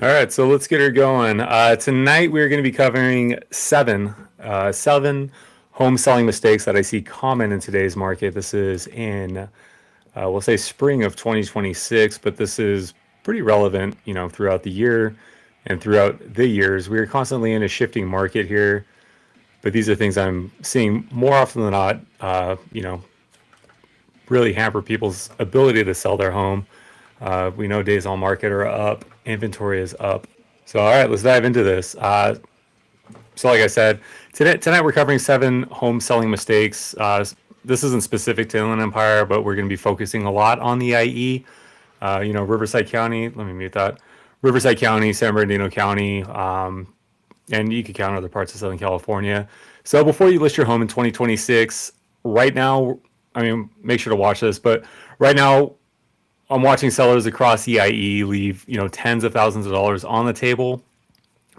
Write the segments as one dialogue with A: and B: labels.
A: All right, so let's get her going. Tonight we're going to be covering seven home selling mistakes that I see common in today's market. This is in we'll say spring of 2026, but this is pretty relevant, throughout the year and throughout the years. We are constantly in a shifting market here, but these are things I'm seeing more often than not. Really hamper people's ability to sell their home. We know days on market are up, inventory is up. So, all right, let's dive into this. So, like I said, tonight we're covering seven home selling mistakes. This isn't specific to Inland Empire, but we're going to be focusing a lot on the IE. Riverside County. Let me mute that. Riverside County, San Bernardino County, and you could count other parts of Southern California. So, before you list your home in 2026, right now, make sure to watch this. But right now, I'm watching sellers across the IE leave, tens of thousands of dollars on the table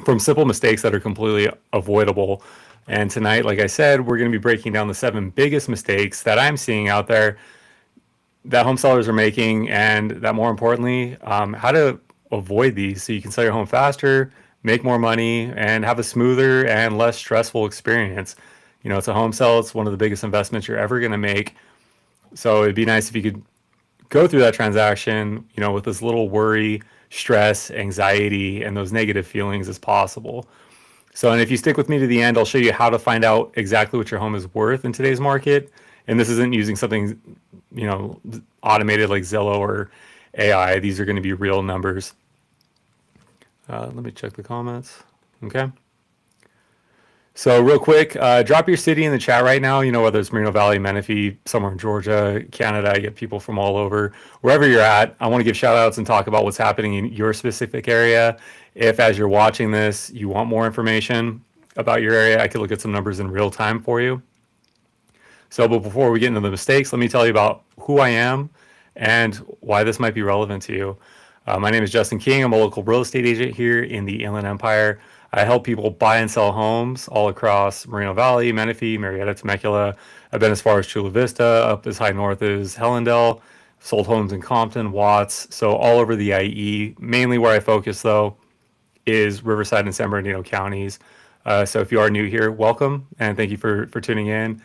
A: from simple mistakes that are completely avoidable. And tonight, like I said, we're going to be breaking down the seven biggest mistakes that I'm seeing out there that home sellers are making, and that more importantly, how to avoid these so you can sell your home faster, make more money, and have a smoother and less stressful experience. It's a home sell. It's one of the biggest investments you're ever going to make. So it'd be nice if you could go through that transaction, with as little worry, stress, anxiety, and those negative feelings as possible. So, and if you stick with me to the end, I'll show you how to find out exactly what your home is worth in today's market. And this isn't using something, automated like Zillow or AI. These are going to be real numbers. Let me check the comments. Okay. So real quick, drop your city in the chat right now. Whether it's Moreno Valley, Menifee, somewhere in Georgia, Canada. I get people from all over. Wherever you're at, I want to give shout outs and talk about what's happening in your specific area. If as you're watching this, you want more information about your area, I could look at some numbers in real time for you. So, but before we get into the mistakes, let me tell you about who I am and why this might be relevant to you. My name is Justin King. I'm a local real estate agent here in the Inland Empire. I help people buy and sell homes all across Moreno Valley, Menifee, Murrieta, Temecula. I've been as far as Chula Vista, up as high north as Hellendale, sold homes in Compton, Watts, so all over the IE. Mainly where I focus, though, is Riverside and San Bernardino counties. So if you are new here, welcome, and thank you for tuning in.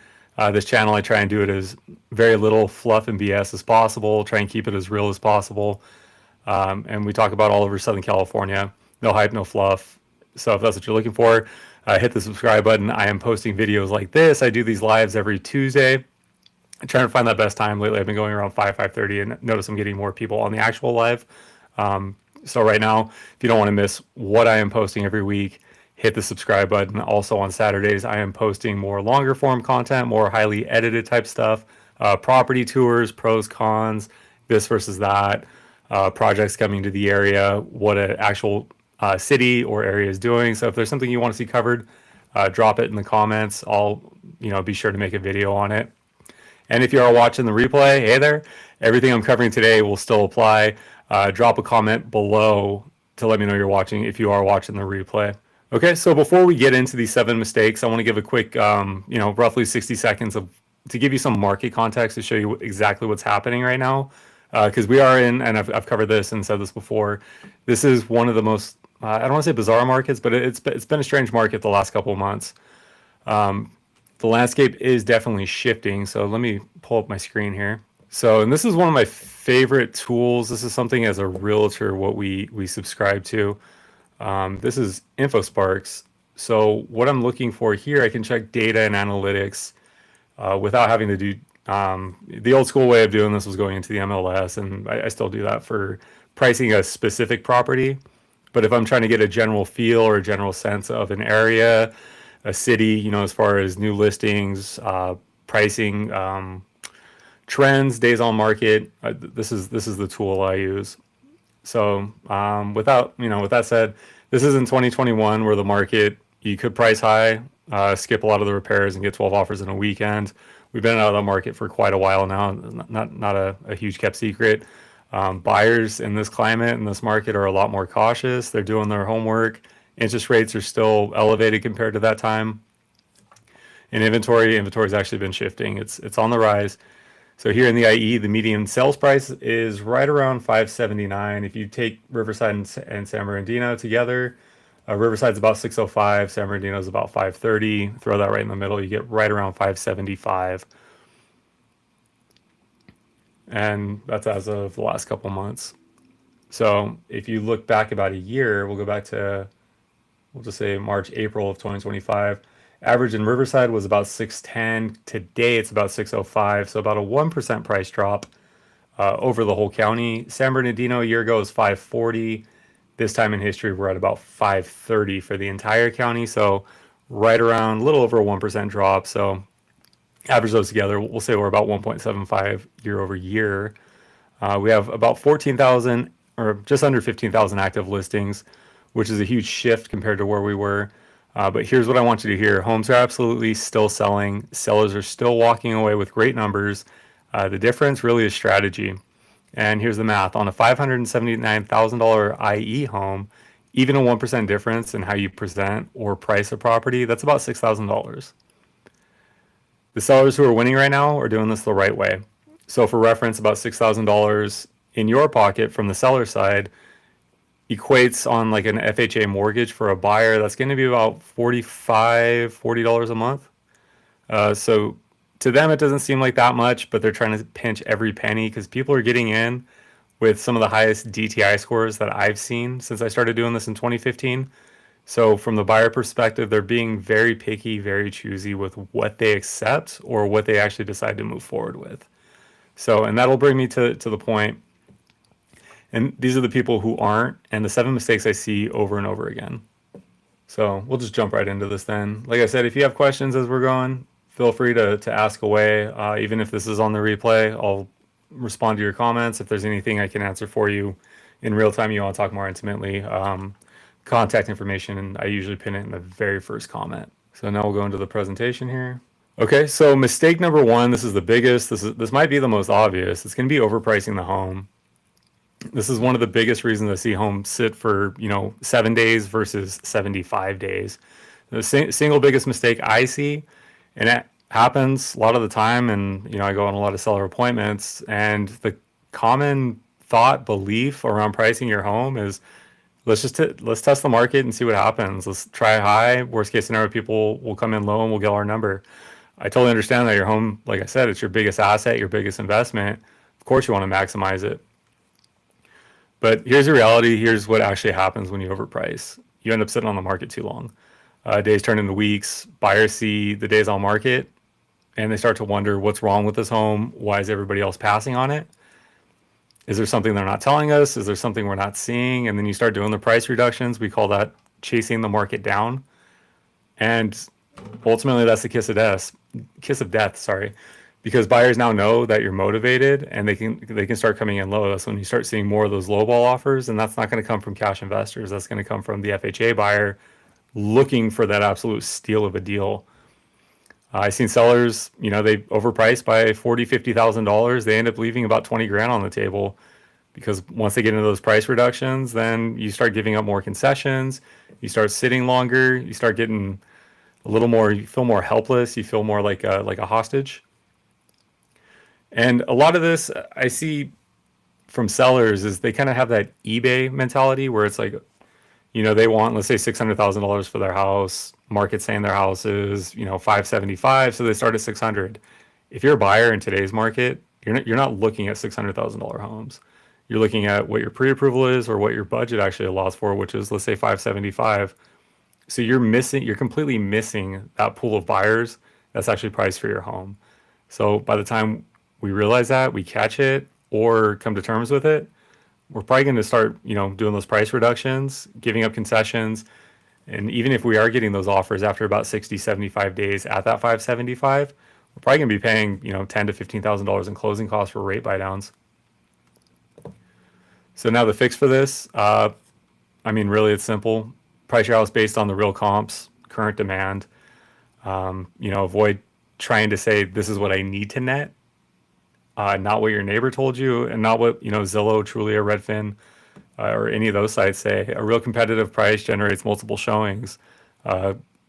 A: This channel, I try and do it as very little fluff and BS as possible, try and keep it as real as possible. And we talk about all over Southern California. No hype, no fluff. So if that's what you're looking for, hit the subscribe button. I am posting videos like this. I do these lives every Tuesday. I'm trying to find that best time. Lately, I've been going around 5:30, and notice I'm getting more people on the actual live. So right now, if you don't want to miss what I am posting every week, hit the subscribe button. Also on Saturdays, I am posting more longer form content, more highly edited type stuff, property tours, pros, cons, this versus that, projects coming to the area, what an actual city or area is doing. So if there's something you want to see covered, drop it in the comments. I'll be sure to make a video on it. And if you are watching the replay, hey there, everything I'm covering today will still apply. Drop a comment below to let me know you're watching if you are watching the replay. Okay, so before we get into these seven mistakes, I want to give a quick, roughly 60 seconds to give you some market context to show you exactly what's happening right now. Because we are in, and I've covered this and said this before, this is one of the most, I don't want to say bizarre markets, but it's been a strange market the last couple of months. The landscape is definitely shifting. So let me pull up my screen here. So, and this is one of my favorite tools. This is something as a realtor, what we subscribe to. This is InfoSparks. So what I'm looking for here, I can check data and analytics without having to do, the old school way of doing this was going into the MLS, and I still do that for pricing a specific property. But if I'm trying to get a general feel or a general sense of an area, a city, as far as new listings, pricing, trends, days on market, this is the tool I use. So with that said, this is in 2021 where the market, you could price high, skip a lot of the repairs and get 12 offers in a weekend. We've been out of the market for quite a while now, not a huge kept secret. Buyers in this climate, in this market, are a lot more cautious. They're doing their homework. Interest rates are still elevated compared to that time. And inventory's actually been shifting. It's on the rise. So here in the IE, the median sales price is right around 579. If you take Riverside and San Bernardino together, Riverside's about 605, San Bernardino is about 530. Throw that right in the middle, you get right around 575. And that's as of the last couple months. So if you look back about a year, we'll go back to, we'll just say March, April of 2025. Average in Riverside was about 610. Today it's about 605, so about a 1% price drop over the whole county. San Bernardino a year ago was 540. This time in history, we're at about 530 for the entire county, so right around a little over a 1% drop. So average those together, we'll say we're about 1.75 year over year. We have about 14,000 or just under 15,000 active listings, which is a huge shift compared to where we were. But here's what I want you to hear. Homes are absolutely still selling. Sellers are still walking away with great numbers. The difference really is strategy. And here's the math. On a $579,000 IE home, even a 1% difference in how you present or price a property, that's about $6,000. The sellers who are winning right now are doing this the right way. So for reference, about $6,000 in your pocket from the seller side equates on like an FHA mortgage for a buyer. That's going to be about $40 a month. So to them, it doesn't seem like that much, but they're trying to pinch every penny because people are getting in with some of the highest DTI scores that I've seen since I started doing this in 2015. So from the buyer perspective, they're being very picky, very choosy with what they accept or what they actually decide to move forward with. So, and that'll bring me to the point. And these are the people who aren't, and the 7 mistakes I see over and over again. So we'll just jump right into this then. Like I said, if you have questions as we're going, feel free to ask away. Even if this is on the replay, I'll respond to your comments. If there's anything I can answer for you in real time, you want to talk more intimately, contact information, and I usually pin it in the very first comment. So now we'll go into the presentation here. Okay, so mistake number 1, this is the biggest, this might be the most obvious. It's going to be overpricing the home. This is one of the biggest reasons I see homes sit for, 7 days versus 75 days. The single biggest mistake I see, and it happens a lot of the time, and I go on a lot of seller appointments, and the common thought belief around pricing your home is let's test the market and see what happens. Let's try high. Worst case scenario, people will come in low and we'll get our number. I totally understand that your home, like I said, it's your biggest asset, your biggest investment. Of course you want to maximize it. But here's the reality. Here's what actually happens when you overprice. You end up sitting on the market too long. Days turn into weeks. Buyers see the days on market and they start to wonder what's wrong with this home. Why is everybody else passing on it? Is there something they're not telling us? Is there something we're not seeing? And then you start doing the price reductions. We call that chasing the market down. And ultimately that's the kiss of death, sorry. Because buyers now know that you're motivated and they can start coming in low. That's when you start seeing more of those lowball offers, and that's not going to come from cash investors. That's going to come from the FHA buyer looking for that absolute steal of a deal. I've seen sellers, they overprice by $40,000-$50,000. They end up leaving about 20 grand on the table because once they get into those price reductions, then you start giving up more concessions. You start sitting longer. You start getting a little more. You feel more helpless. You feel more like a hostage. And a lot of this I see from sellers is they kind of have that eBay mentality where it's like, they want, let's say $600,000 for their house. Market saying their house is, $575, so they start at $600. If you're a buyer in today's market, you're not looking at $600,000 homes. You're looking at what your pre-approval is or what your budget actually allows for, which is, let's say $575. So you're completely missing that pool of buyers that's actually priced for your home. So by the time we realize that, we catch it or come to terms with it, we're probably going to start, doing those price reductions, giving up concessions. And even if we are getting those offers after about 60, 75 days at that 575, we're probably going to be paying, $10,000 to $15,000 in closing costs for rate buy downs. So now the fix for this, really it's simple. Price your house based on the real comps, current demand. Avoid trying to say this is what I need to net. Not what your neighbor told you, and not what Zillow, Trulia, Redfin, or any of those sites say. A real competitive price generates multiple showings,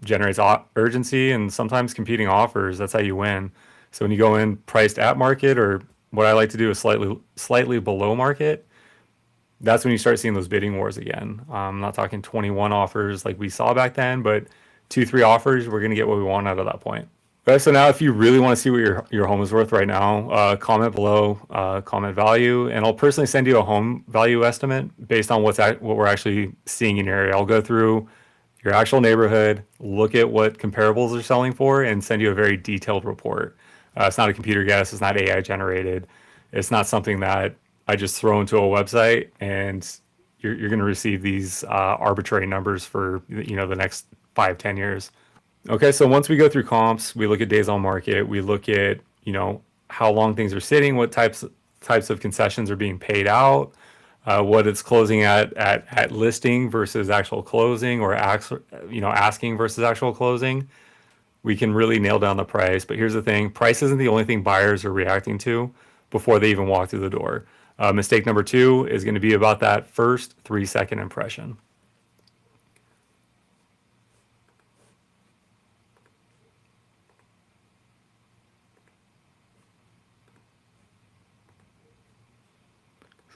A: generates urgency, and sometimes competing offers. That's how you win. So when you go in priced at market, or what I like to do is slightly below market, that's when you start seeing those bidding wars again. I'm not talking 21 offers like we saw back then, but 2, 3 offers, we're going to get what we want out of that point. Okay, so now if you really want to see what your home is worth right now, comment below, comment value, and I'll personally send you a home value estimate based on what we're actually seeing in your area. I'll go through your actual neighborhood, look at what comparables are selling for, and send you a very detailed report. It's not a computer guess. It's not AI generated. It's not something that I just throw into a website and you're going to receive these arbitrary numbers for the next 5, 10 years. Okay, so once we go through comps, we look at days on market, we look at how long things are sitting, what types of concessions are being paid out, what it's closing at listing versus actual closing, or asking versus actual closing. We can really nail down the price. But here's the thing: price isn't the only thing buyers are reacting to before they even walk through the door. Mistake number 2 is going to be about that first 3-second impression.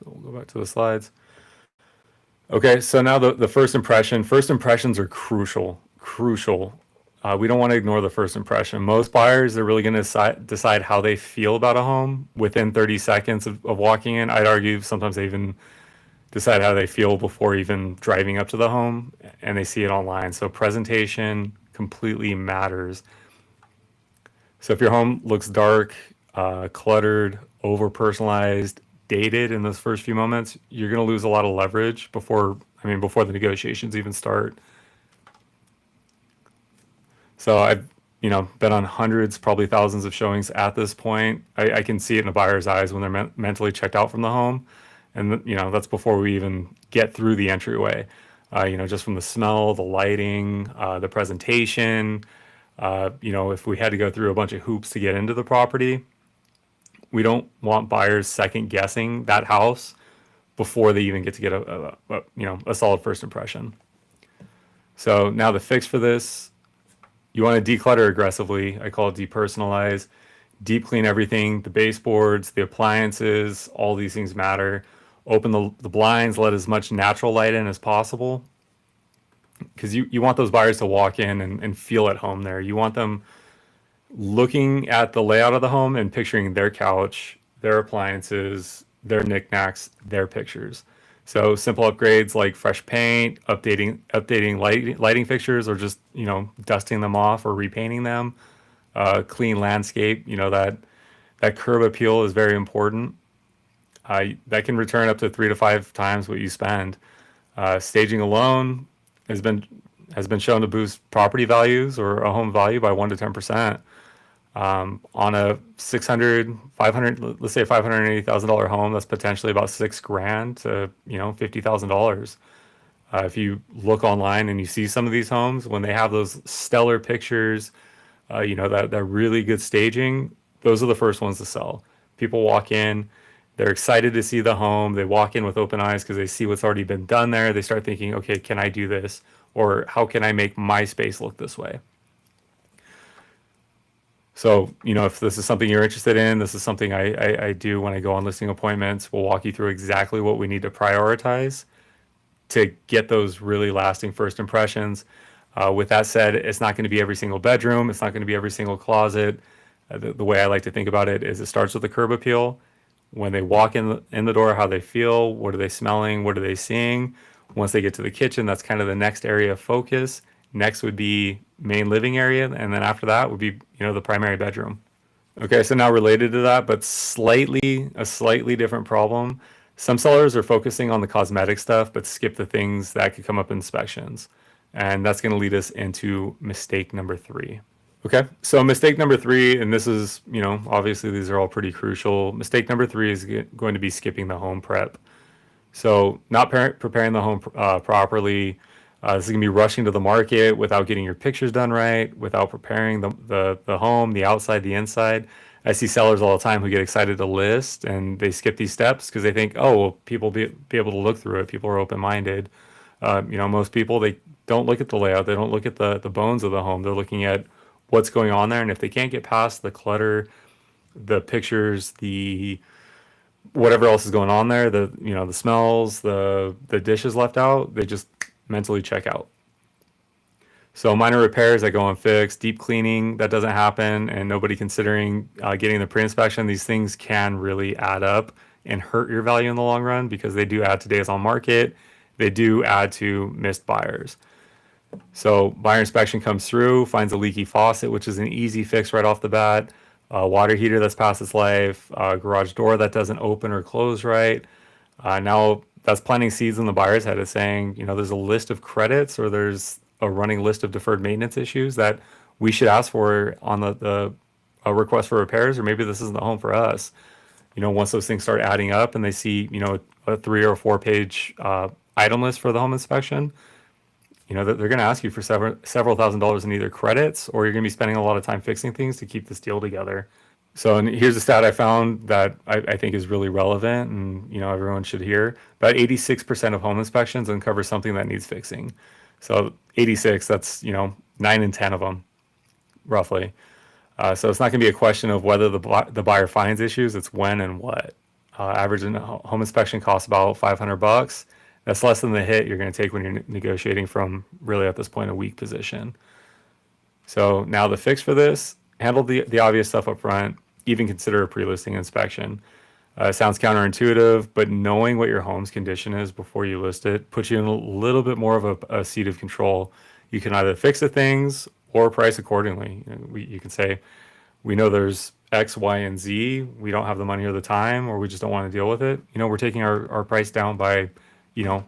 A: So we'll go back to the slides. Okay, so now the first impression. First impressions are crucial. We don't want to ignore the first impression. Most buyers are really going to decide how they feel about a home within 30 seconds of walking in. I'd argue sometimes they even decide how they feel before even driving up to the home, and they see it online. So presentation completely matters. So if your home looks dark, cluttered, over personalized, dated in those first few moments, you're going to lose a lot of leverage before the negotiations even start. So I've been on hundreds, probably thousands of showings at this point. I can see it in a buyer's eyes when they're mentally checked out from the home, and that's before we even get through the entryway. Just from the smell, the lighting, the presentation. If we had to go through a bunch of hoops to get into the property, we don't want buyers second guessing that house before they even get to get a solid first impression. So now the fix for this: you want to declutter aggressively. I call it depersonalize. Deep clean everything: the baseboards, the appliances, all these things matter. Open the blinds, let as much natural light in as possible, because you want those buyers to walk in and feel at home there. You want them looking at the layout of the home and picturing their couch, their appliances, their knickknacks, their pictures. So simple upgrades like fresh paint, updating lighting fixtures, or just dusting them off or repainting them. Clean landscape. That curb appeal is very important. That can return up to 3 to 5 times what you spend. Staging alone has been shown to boost property values or a home value by 1 to 10%. On a 600, 500, let's say $580,000 home, that's potentially about $6,000 to $50,000. If you look online and you see some of these homes, when they have those stellar pictures, that really good staging, those are the first ones to sell. People walk in, they're excited to see the home. They walk in with open eyes because they see what's already been done there. They start thinking, okay, can I do this? Or how can I make my space look this way? So, if this is something you're interested in, this is something I do when I go on listing appointments. We'll walk you through exactly what we need to prioritize to get those really lasting first impressions. With that said, it's not going to be every single bedroom. It's not going to be every single closet. The way I like to think about it is it starts with the curb appeal. When they walk in the door, how they feel, what are they smelling, what are they seeing? Once they get to the kitchen, that's kind of the next area of focus. Next would be main living area, and then after that would be the primary bedroom. Okay, so now related to that, but a slightly different problem. Some sellers are focusing on the cosmetic stuff, but skip the things that could come up in inspections, and that's going to lead us into mistake number 3. Okay, so mistake number 3, and this is obviously these are all pretty crucial. Mistake number 3 is going to be skipping the home prep. So not preparing the home properly. This is going to be rushing to the market without getting your pictures done right, without preparing the home, the outside, the inside. I see sellers all the time who get excited to list and they skip these steps because they think, oh, well, people be able to look through it. People are open-minded. Most people, they don't look at the layout. They don't look at the bones of the home. They're looking at what's going on there. And if they can't get past the clutter, the pictures, the whatever else is going on there, the the smells, the dishes left out, they just mentally check out. So minor repairs that go unfixed, deep cleaning that doesn't happen, and nobody considering getting the pre-inspection, these things can really add up and hurt your value in the long run because they do add to days on market. They do add to missed buyers. So buyer inspection comes through, finds a leaky faucet, which is an easy fix right off the bat. A water heater that's past its life, a garage door that doesn't open or close right. Now that's planting seeds in the buyer's head of saying, there's a list of credits or there's a running list of deferred maintenance issues that we should ask for on the request for repairs, or maybe this isn't the home for us. Once those things start adding up and they see, a 3 or 4 page item list for the home inspection, that they're going to ask you for several $1,000s in either credits, or you're going to be spending a lot of time fixing things to keep this deal together. So, and here's a stat I found that I think is really relevant and, everyone should hear. About 86% of home inspections uncover something that needs fixing. So 86, that's, 9 in 10 of them, roughly. So it's not going to be a question of whether the buyer finds issues, it's when and what. Average home inspection costs about $500. That's less than the hit you're going to take when you're negotiating from really at this point a weak position. So now the fix for this, handle the obvious stuff up front, even consider a pre-listing inspection. Sounds counterintuitive, but knowing what your home's condition is before you list it puts you in a little bit more of a seat of control. You can either fix the things or price accordingly. You can say, we know there's X, Y, and Z. We don't have the money or the time, or we just don't want to deal with it. We're taking our price down by, 1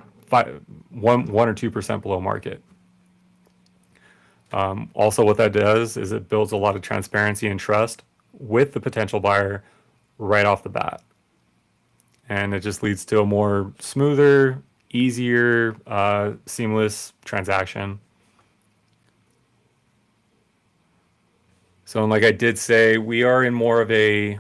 A: or 2% below market. Also, what that does is it builds a lot of transparency and trust with the potential buyer right off the bat. And it just leads to a more smoother, easier, seamless transaction. So, like I did say, we are in more of a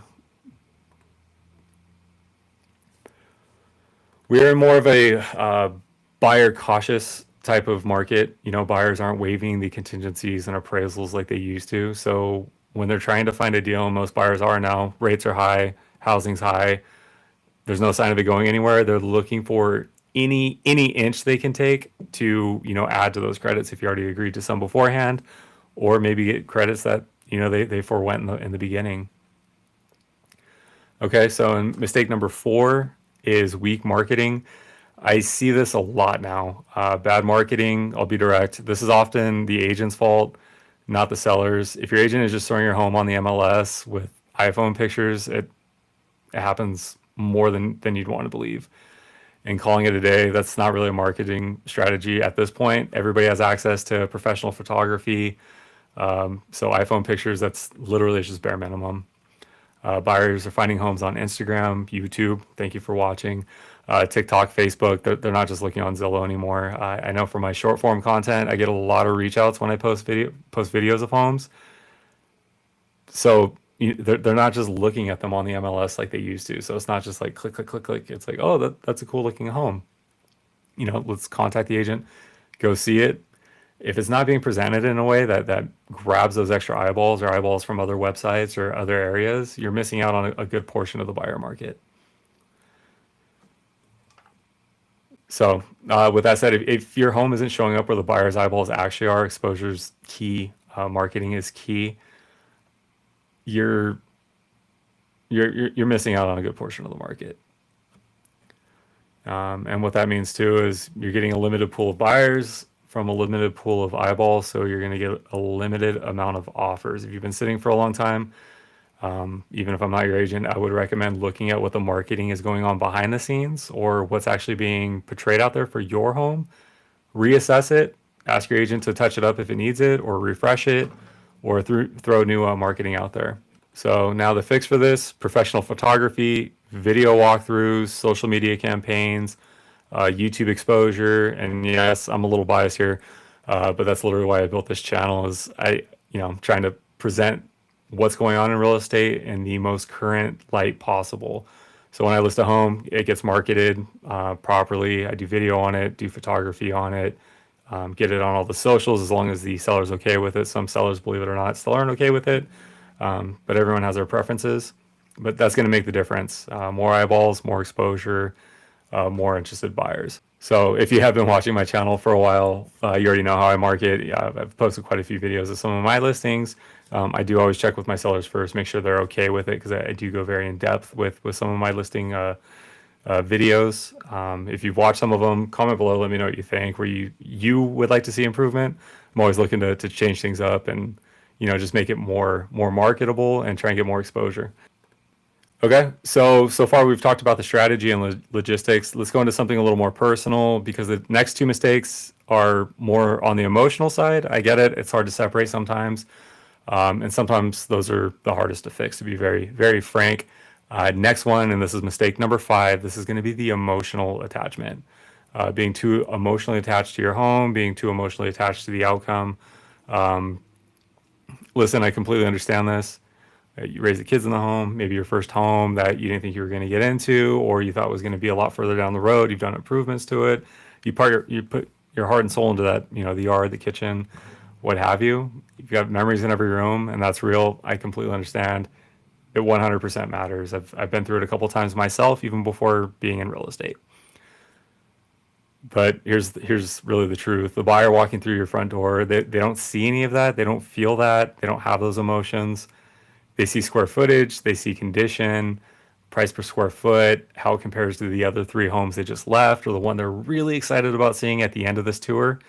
A: buyer cautious type of market. Buyers aren't waiving the contingencies and appraisals like they used to. So when they're trying to find a deal, and most buyers are now, rates are high, housing's high, there's no sign of it going anywhere. They're looking for any inch they can take to, add to those credits if you already agreed to some beforehand, or maybe get credits that, they forewent in the beginning. Okay, so mistake number 4 is weak marketing. I see this a lot now. Bad marketing, I'll be direct. This is often the agent's fault, not the seller's. If your agent is just throwing your home on the MLS with iPhone pictures, it happens more than you'd want to believe. And calling it a day, that's not really a marketing strategy at this point. Everybody has access to professional photography. So iPhone pictures, that's literally just bare minimum. Buyers are finding homes on Instagram, YouTube. Thank you for watching. TikTok, Facebook. They're not just looking on Zillow anymore. I know for my short form content, I get a lot of reach outs when I post videos of homes. So they're not just looking at them on the MLS like they used to. So it's not just like click, click, click, click. It's like, oh, that's a cool looking home. Let's contact the agent, go see it. If it's not being presented in a way that grabs those extra eyeballs or eyeballs from other websites or other areas, you're missing out on a good portion of the buyer market. So with that said, if your home isn't showing up where the buyer's eyeballs actually are, exposure's key, marketing is key, you're missing out on a good portion of the market. And what that means too is you're getting a limited pool of buyers from a limited pool of eyeballs, so you're going to get a limited amount of offers. If you've been sitting for a long time, even if I'm not your agent, I would recommend looking at what the marketing is going on behind the scenes or what's actually being portrayed out there for your home. Reassess it, ask your agent to touch it up if it needs it, or refresh it, or throw new marketing out there. So now the fix for this: professional photography, video walkthroughs, social media campaigns, YouTube exposure. And yes, I'm a little biased here, but that's literally why I built this channel. Is I'm trying to present what's going on in real estate in the most current light possible. So when I list a home, it gets marketed properly. I do video on it, do photography on it, get it on all the socials as long as the seller's okay with it. Some sellers, believe it or not, still aren't okay with it, but everyone has their preferences. But that's going to make the difference. More eyeballs, more exposure, more interested buyers. So if you have been watching my channel for a while, you already know how I market. Yeah, I've posted quite a few videos of some of my listings. I do always check with my sellers first, make sure they're okay with it, because I do go very in depth with some of my listing videos. If you've watched some of them, comment below, let me know what you think, where you would like to see improvement. I'm always looking to change things up and, just make it more marketable and try and get more exposure. Okay, so far we've talked about the strategy and logistics. Let's go into something a little more personal, because the next two mistakes are more on the emotional side. I get it; it's hard to separate sometimes, and sometimes those are the hardest to fix. To be very, very frank, next one, and this is mistake number 5. This is going to be the emotional attachment, being too emotionally attached to your home, being too emotionally attached to the outcome. Listen, I completely understand this. You raise the kids in the home, maybe your first home that you didn't think you were going to get into, or you thought was going to be a lot further down the road. You've done improvements to it. You put your heart and soul into that, the yard, the kitchen, what have you. You've got memories in every room, and that's real. I completely understand. It 100% matters. I've been through it a couple times myself, even before being in real estate. But here's really the truth. The buyer walking through your front door, they don't see any of that. They don't feel that. They don't have those emotions. They see square footage, they see condition, price per square foot, how it compares to the other 3 homes they just left, or the one they're really excited about seeing at the end of this tour.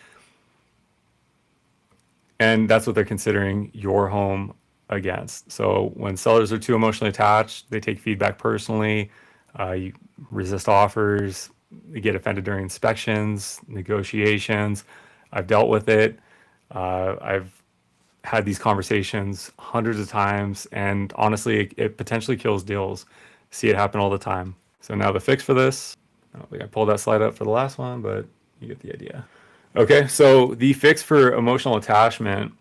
A: And that's what they're considering your home against. So when sellers are too emotionally attached, they take feedback personally, you resist offers, they get offended during inspections, negotiations. I've dealt with it. I've had these conversations hundreds of times, and honestly, it potentially kills deals. See it happen all the time. So now the fix for this, I don't think I pulled that slide up for the last one, but you get the idea. Okay, so the fix for emotional attachment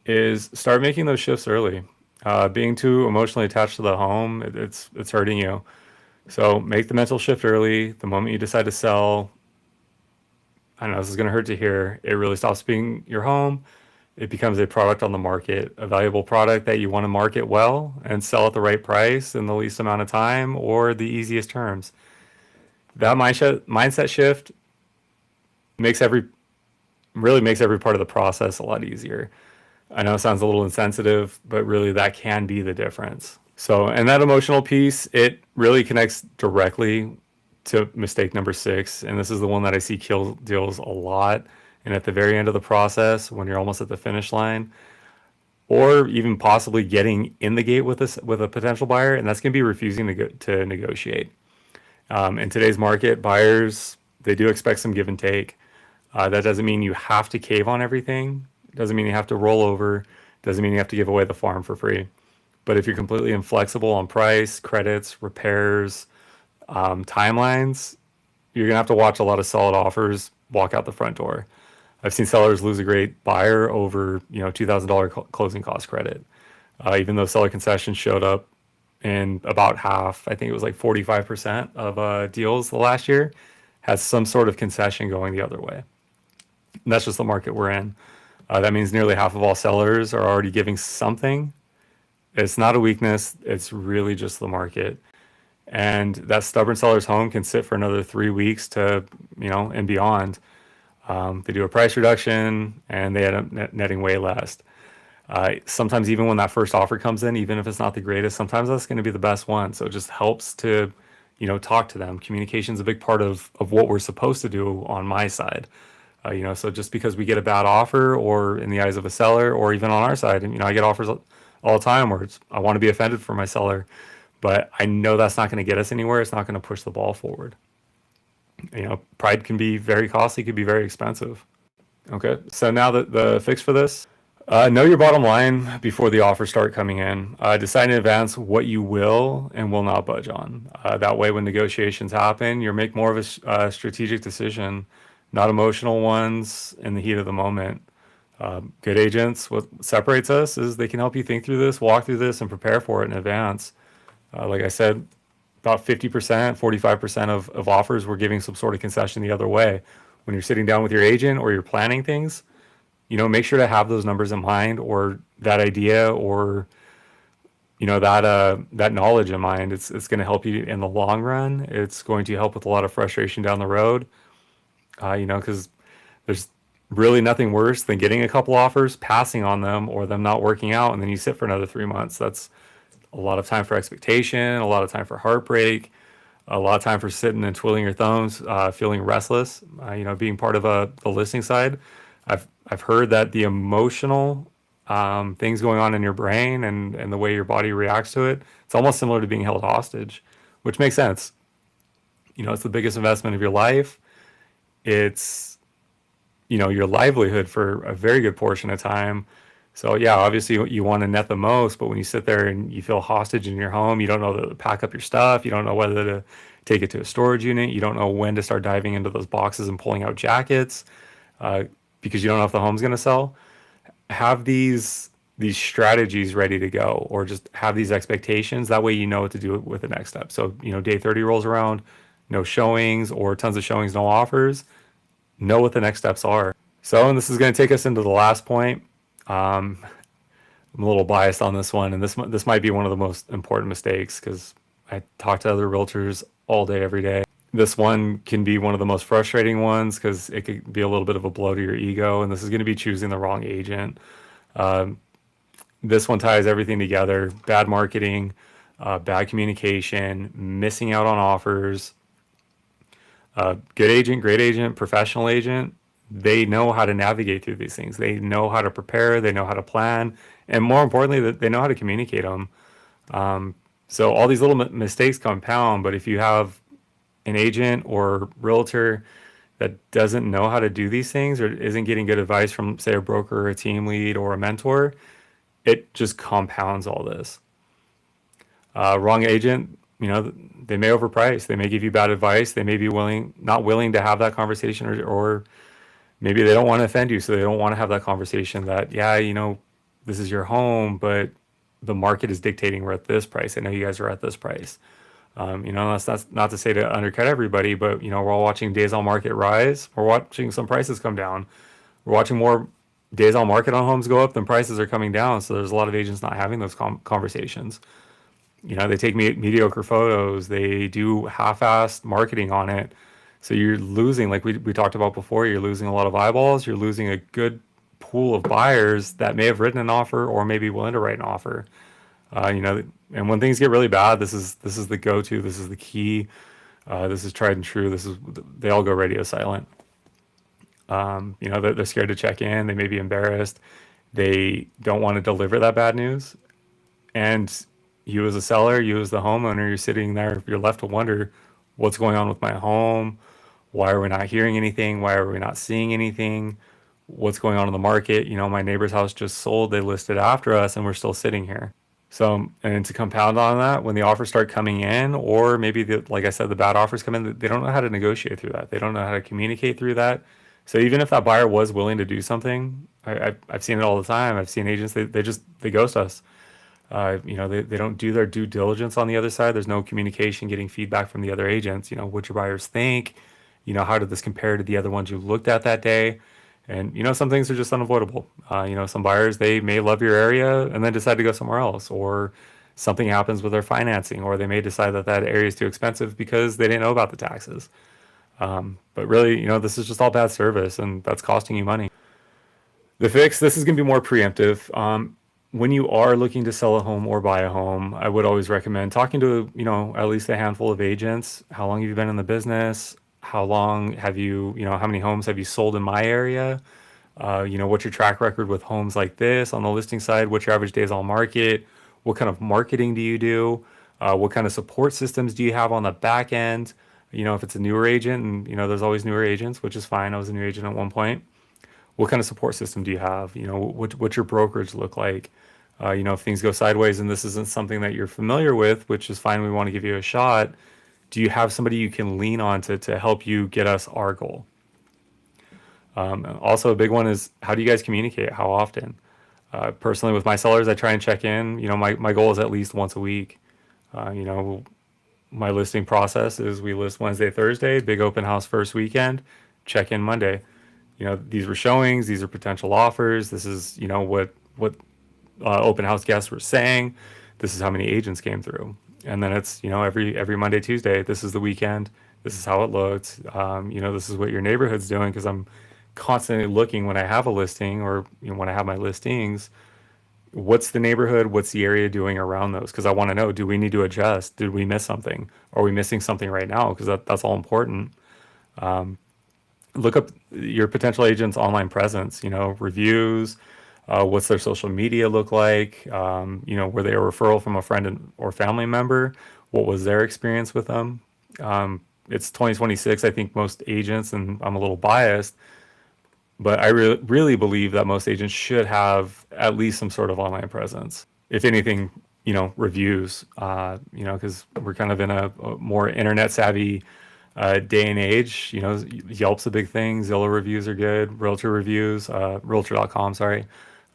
A: is start making those shifts early. Being too emotionally attached to the home, it's hurting you. So make the mental shift early. The moment you decide to sell, I know this is going to hurt to hear, it really stops being your home. It becomes a product on the market, a valuable product that you want to market well and sell at the right price in the least amount of time or the easiest terms. That mindset shift really makes every part of the process a lot easier. I know it sounds a little insensitive, but really that can be the difference. So, and that emotional piece, it really connects directly to mistake number 6. And this is the one that I see kill deals a lot. And at the very end of the process, when you're almost at the finish line, or even possibly getting in the gate with a potential buyer, and that's going to be refusing to negotiate. In today's market, buyers, they do expect some give and take. That doesn't mean you have to cave on everything. Doesn't mean you have to roll over. Doesn't mean you have to give away the farm for free. But if you're completely inflexible on price, credits, repairs, timelines, you're gonna have to watch a lot of solid offers walk out the front door. I've seen sellers lose a great buyer over $2,000 closing cost credit, even though seller concessions showed up in about half. I think it was like 45% of deals the last year has some sort of concession going the other way. And that's just the market we're in. That means nearly half of all sellers are already giving something. It's not a weakness. It's really just the market. And that stubborn seller's home can sit for another 3 weeks to, and beyond. They do a price reduction and they end up netting way less. Sometimes even when that first offer comes in, even if it's not the greatest, sometimes that's going to be the best one. So it just helps to, talk to them. Communication is a big part of what we're supposed to do on my side. So just because we get a bad offer, or in the eyes of a seller, or even on our side, and I get offers all the time where I want to be offended for my seller, but I know that's not going to get us anywhere. It's not going to push the ball forward. Pride can be very costly, could be very expensive. Okay, so now the fix for this, know your bottom line before the offers start coming in. Decide in advance what you will and will not budge on. That way, when negotiations happen, you make more of a strategic decision, not emotional ones in the heat of the moment. Good agents, what separates us is they can help you think through this, walk through this, and prepare for it in advance. Like I said, about 50%, 45% of offers were giving some sort of concession the other way. when you're sitting down with your agent or you're planning things, make sure to have those numbers in mind, or that idea, or that knowledge in mind. It's going to help you in the long run. It's going to help with a lot of frustration down the road. Because there's really nothing worse than getting a couple offers, passing on them, or them not working out, and then you sit for another 3 months. That's a lot of time for expectation, a lot of time for heartbreak, a lot of time for sitting and twiddling your thumbs, feeling restless. Being part of the listing side, I've heard that the emotional things going on in your brain and the way your body reacts to it, it's almost similar to being held hostage, which makes sense. It's the biggest investment of your life. It's your livelihood for a very good portion of time. So yeah, obviously you want to net the most, but when you sit there and you feel hostage in your home, you don't know to pack up your stuff, you don't know whether to take it to a storage unit, you don't know when to start diving into those boxes and pulling out jackets, because you don't know if the home's going to sell. Have these strategies ready to go, or just have these expectations. That way you know what to do with the next step. So day 30 rolls around, no showings, or tons of showings, no offers. Know what the next steps are. So, and this is going to take us into the last point. I'm a little biased on this one, and this might be one of the most important mistakes, because I talk to other realtors all day, every day. This one can be one of the most frustrating ones, because it could be a little bit of a blow to your ego, and this is going to be choosing the wrong agent. This one ties everything together: bad marketing, bad communication, missing out on offers. Good agent, great agent, professional agent, they know how to navigate through these things. They know how to prepare, they know how to plan, and more importantly, they know how to communicate them. So all these little mistakes compound, but if you have an agent or realtor that doesn't know how to do these things, or isn't getting good advice from, say, a broker or a team lead or a mentor, it just compounds all this. Wrong agent, they may overprice. They may give you bad advice. They may be not willing to have that conversation, or maybe they don't want to offend you, so they don't want to have that conversation that, yeah, this is your home, but the market is dictating we're at this price. I know you guys are at this price. That's not to say to undercut everybody, but we're all watching days on market rise. We're watching some prices come down. We're watching more days on market on homes go up than prices are coming down. So there's a lot of agents not having those conversations. They take mediocre photos. They do half-assed marketing on it. So you're losing, like we talked about before, you're losing a lot of eyeballs. You're losing a good pool of buyers that may have written an offer or may be willing to write an offer. And when things get really bad, this is the go-to. This is the key. This is tried and true. They all go radio silent. They're scared to check in. They may be embarrassed. They don't want to deliver that bad news. And you as a seller, you as the homeowner, you're sitting there, you're left to wonder, what's going on with my home? Why are we not hearing anything? Why are we not seeing anything? What's going on in the market? My neighbor's house just sold. They listed after us, and we're still sitting here. So, and to compound on that, when the offers start coming in, or maybe like I said, the bad offers come in, they don't know how to negotiate through that. They don't know how to communicate through that. So even if that buyer was willing to do something, I've seen it all the time. I've seen agents, they ghost us. They don't do their due diligence on the other side. There's no communication, getting feedback from the other agents. What your buyers think. How did this compare to the other ones you looked at that day? And some things are just unavoidable. Some buyers, they may love your area and then decide to go somewhere else, or something happens with their financing, or they may decide that area is too expensive because they didn't know about the taxes. But really, this is just all bad service, and that's costing you money. The fix, this is going to be more preemptive. When you are looking to sell a home or buy a home, I would always recommend talking to, at least a handful of agents. How long have you been in the business? How long have you, how many homes have you sold in my area? What's your track record with homes like this on the listing side? What's your average days on market? What kind of marketing do you do? What kind of support systems do you have on the back end? If it's a newer agent, and, there's always newer agents, which is fine. I was a new agent at one point. What kind of support system do you have? What's your brokerage look like? If things go sideways and this isn't something that you're familiar with, which is fine, we want to give you a shot. Do you have somebody you can lean on to help you get us our goal? Also, a big one is, how do you guys communicate? How often? Personally, with my sellers, I try and check in. My goal is at least once a week. My listing process is, we list Wednesday, Thursday, big open house first weekend. check in Monday. These were showings, these are potential offers. This is, what open house guests were saying. This is how many agents came through. And then it's, every Monday, Tuesday, this is the weekend. This is how it looked. This is what your neighborhood's doing, because I'm constantly looking when I have a listing, or when I have my listings, what's the neighborhood, what's the area doing around those? Because I want to know, do we need to adjust? Did we miss something? Are we missing something right now? Because that's all important. Look up your potential agent's online presence, reviews, what's their social media look like? Were they a referral from a friend or family member? What was their experience with them? It's 2026. I think most agents, and I'm a little biased, but I really believe that most agents should have at least some sort of online presence. If anything, reviews, because we're kind of in a more internet savvy day and age. Yelp's a big thing. Zillow reviews are good. Realtor reviews, realtor.com, sorry.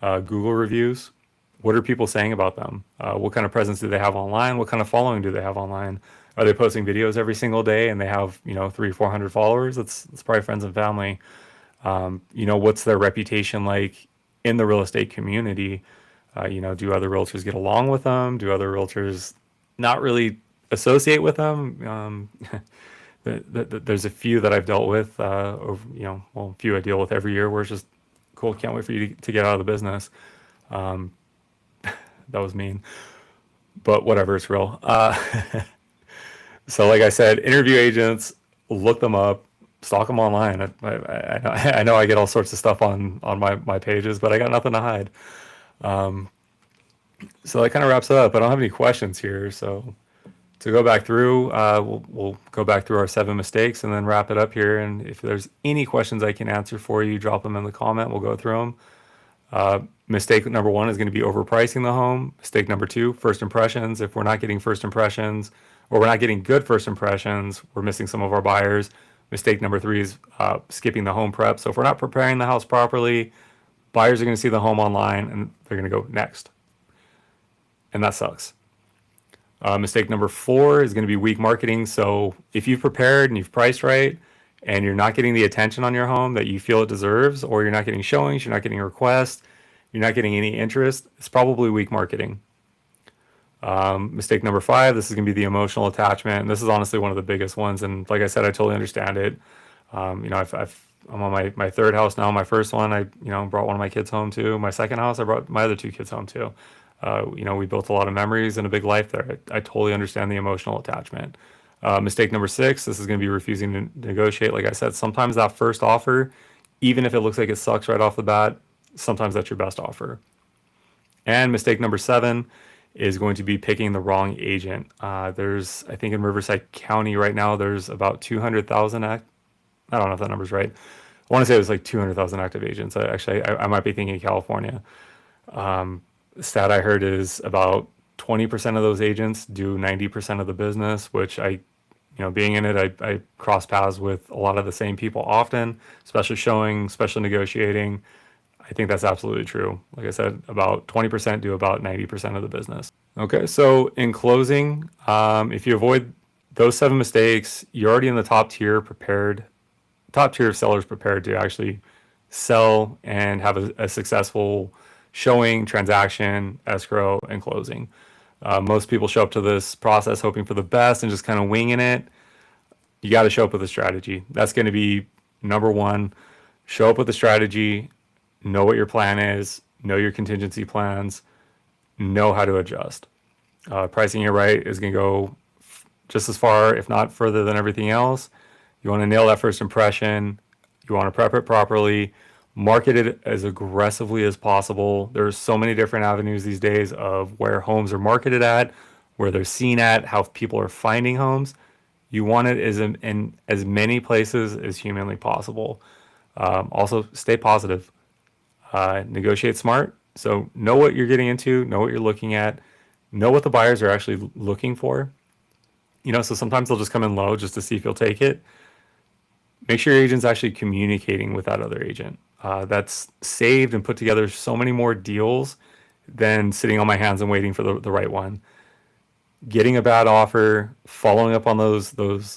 A: Google reviews. What are people saying about them? What kind of presence do they have online? What kind of following do they have online? Are they posting videos every single day and they have, 300-400 followers? That's probably friends and family. What's their reputation like in the real estate community? Do other realtors get along with them? Do other realtors not really associate with them? There's a few that I've dealt with, a few I deal with every year, where it's just cool. Can't wait for you to get out of the business. That was mean, but whatever, it's real. So like I said, interview agents, look them up, stalk them online. I know I get all sorts of stuff on my pages, but I got nothing to hide. So that kind of wraps it up. I don't have any questions here. So to go back through, we'll go back through our 7 mistakes and then wrap it up here. And if there's any questions I can answer for you, drop them in the comment. We'll go through them. Mistake number 1 is going to be overpricing the home. Mistake number 2, first impressions. If we're not getting first impressions, or we're not getting good first impressions, we're missing some of our buyers. Mistake number 3 is skipping the home prep. So if we're not preparing the house properly, buyers are going to see the home online and they're going to go next. And that sucks. Mistake number 4 is going to be weak marketing. So if you've prepared and you've priced right, and you're not getting the attention on your home that you feel it deserves, or you're not getting showings, you're not getting requests, you're not getting any interest, it's probably weak marketing. Mistake number 5, this is going to be the emotional attachment. And this is honestly one of the biggest ones. And like I said, I totally understand it. I'm on my 3rd house now. My first one, I brought one of my kids home to. My 2nd house, I brought my other 2 kids home to. We built a lot of memories and a big life there. I totally understand the emotional attachment. Mistake number 6, this is going to be refusing to negotiate. Like I said, sometimes that first offer, even if it looks like it sucks right off the bat, sometimes that's your best offer. And mistake number 7 is going to be picking the wrong agent. I think in Riverside County right now, there's about 200,000 I don't know if that number's right. I want to say it was like 200,000 active agents. I might be thinking California. Stat I heard is about 20% of those agents do 90% of the business, which being in it, I cross paths with a lot of the same people often, especially showing, especially negotiating. I think that's absolutely true. Like I said, about 20% do about 90% of the business. Okay, so in closing, if you avoid those 7 mistakes, you're already in the top tier of sellers prepared to actually sell and have a successful showing, transaction, escrow, and closing. Most people show up to this process hoping for the best and just kind of winging it. You got to show up with a strategy. That's going to be number 1. Show up with a strategy, know what your plan is, know your contingency plans, know how to adjust. Pricing it right is going to go just as far, if not further than everything else. You want to nail that first impression. You want to prep it properly. Market it as aggressively as possible. There's so many different avenues these days of where homes are marketed at, where they're seen at, how people are finding homes. You want it in as many places as humanly possible. Also, stay positive. Negotiate smart. So know what you're getting into, know what you're looking at, know what the buyers are actually looking for. So sometimes they'll just come in low just to see if you'll take it. Make sure your agent's actually communicating with that other agent. That's saved and put together so many more deals than sitting on my hands and waiting for the right one. Getting a bad offer, following up on those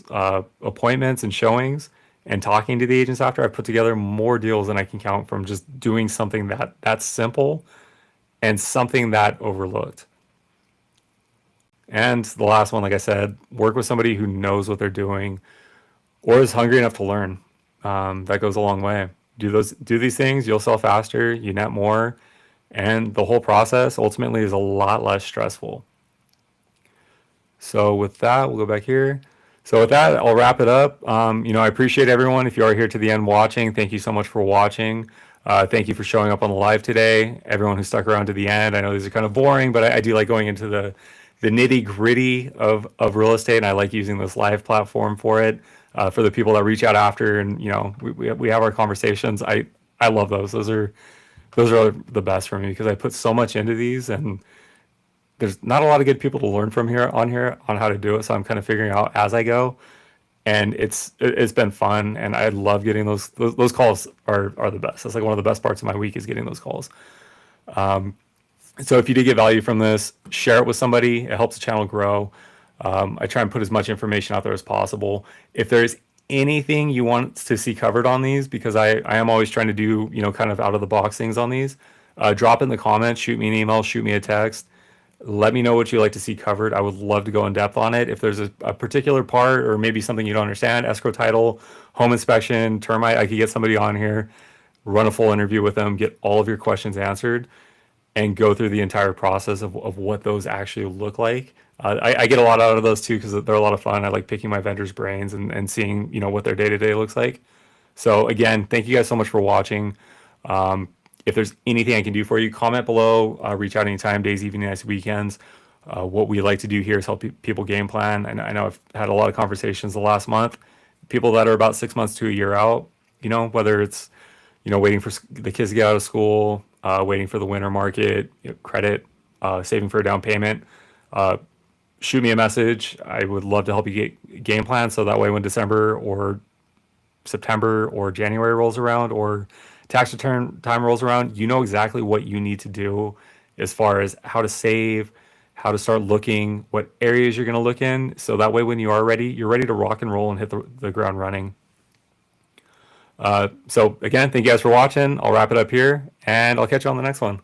A: appointments and showings, and talking to the agents after, I put together more deals than I can count from just doing something that's simple and something that overlooked. And the last one, like I said, work with somebody who knows what they're doing or is hungry enough to learn. That goes a long way. Do these things, you'll sell faster, you net more, and the whole process ultimately is a lot less stressful. So with that, we'll go back here. So with that, I'll wrap it up. I appreciate everyone. If you are here to the end watching, thank you so much for watching. Thank you for showing up on the live today. Everyone who stuck around to the end. I know these are kind of boring, but I do like going into the nitty gritty of real estate, and I like using this live platform for it. For the people that reach out after, and we have our conversations. I love those. Those are the best for me because I put so much into these, and there's not a lot of good people to learn from here on how to do it. So I'm kind of figuring out as I go, and it's been fun, and I love getting those calls are the best. That's like one of the best parts of my week is getting those calls. So if you did get value from this, share it with somebody. It helps the channel grow. I try and put as much information out there as possible. If there's anything you want to see covered on these, because I am always trying to do, kind of out of the box things on these, drop it in the comments, shoot me an email, shoot me a text. Let me know what you'd like to see covered. I would love to go in depth on it. If there's a particular part or maybe something you don't understand, escrow title, home inspection, termite, I could get somebody on here, run a full interview with them, get all of your questions answered, and go through the entire process of what those actually look like. I get a lot out of those too because they're a lot of fun. I like picking my vendors' brains and seeing what their day-to-day looks like. So again, thank you guys so much for watching. If there's anything I can do for you, comment below. Reach out anytime, days, evenings, nights, weekends. What we like to do here is help people game plan. And I know I've had a lot of conversations the last month. People that are about 6 months to a year out, whether it's, waiting for the kids to get out of school, waiting for the winter market, credit, saving for a down payment, shoot me a message. I would love to help you get game plan. So that way when December or September or January rolls around or tax return time rolls around, you know exactly what you need to do as far as how to save, how to start looking, what areas you're going to look in. So that way when you are ready, you're ready to rock and roll and hit the ground running. So again, thank you guys for watching. I'll wrap it up here and I'll catch you on the next one.